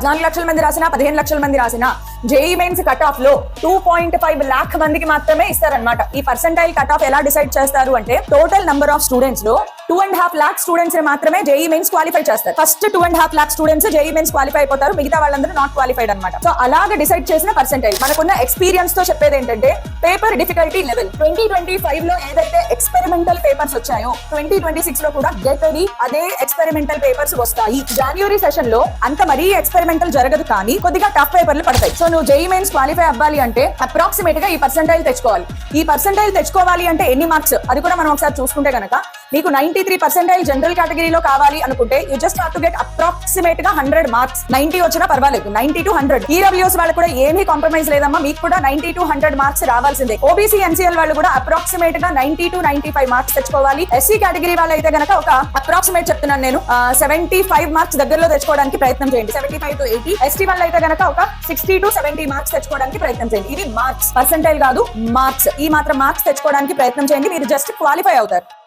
14 లక్షల మంది రాసినా 15 లక్షల మంది రాసినా జేఈ మెయిన్స్ కట్ ఆఫ్ లో 2.5 lakh మందికి మాత్రమే ఇస్తారనమాట. ఈ పర్సెంటైల్ కట్ ఆఫ్ ఎలా డిసైడ్ చేస్తారు అంటే టోటల్ నంబర్ ఆఫ్ స్టూడెంట్స్ లో 2.5 lakh స్టూడెంట్స్ మాత్రమే జేఈ మెయిన్స్ క్వాలిఫై చేస్తారు. First 2.5 lakh students JEE mains qualify అయిపోతారు, మిగతా వాళ్ళందరూ నాట్ క్వాలిఫైడ్ అనమాట. సో అలాగే డిసైడ్ చేసిన పర్సెంటైల్. మనకున్న ఎక్స్పీరియన్స్ తో చెప్పేది ఏంటంటే పేపర్ డిఫికల్టీ లెవెల్ 2025 లో ఏదైతే ఎక్స్పెరిమెంటల్ పేపర్స్ వచ్చాయో 2026 లో కూడా గెట్ రెడీ అదే ఎక్స్పెరిమెంటల్ పేపర్స్ వస్తాయి. జనవరి సెషన్ లో అంత మరీ ఎక్స్పెరిమెంటల్ జరగదు, కానీ కొద్దిగా టఫ్ పేపర్లు పడతాయి. సో నువ్వు జేఈ మెయిన్స్ క్వాలిఫై అవ్వాలి అంటే అప్రాక్సిమేట్ గా ఈ పర్సెంటైల్ తెచ్చుకోవాలి. ఈ పర్సెంటైల్ తెచ్చుకోవాలి అంటే ఎన్ని మార్క్స్ అది కూడా మనం ఒకసారి చూసుకుంటే కనుక నీకు 93 పర్సెంటైల్ జనరల్ కేటగిరీలో కావాలి అనుకుంటే you just have to get approximate గా 100 మార్క్స్. 90 వచ్చినా పర్వాలేదు, 90 to 100. ఈడబ్ల్యూఎస్ వాళ్ళు కూడా ఏమీ కాంప్రమైజ్ లేదమ్మా, మీకు కూడా 90 to 100 మార్క్స్ రావాల్సిందే. ఓబీసీ ఎన్సీఎల్ వాళ్ళు కూడా అప్రాక్సిమేట్ గా 90 to 95 మార్క్స్ తెచ్చుకోవాలి. ఎస్సీ కేటగిరీ వాళ్ళు అయితే కనుక ఒక అప్రాక్సిమేట్ చెప్తున్నాను నేను 75 మార్క్స్ దగ్గరలో తెచ్చుకోవడానికి ప్రయత్నం చేయండి. 75 to 80. ఎస్టీ వాళ్ళు అయితే కనుక ఒక 60 to 70 మార్క్స్ తెచ్చుకోవడానికి ప్రయత్నం చేయండి. ఇది మార్క్స్, పర్సెంటైల్ కాదు మార్క్స్. ఈ మాత్రం మార్క్స్ తెచ్చుకోవడానికి ప్రయత్నం చేయండి, మీరు జస్ట్ క్వాలిఫై అవుతారు.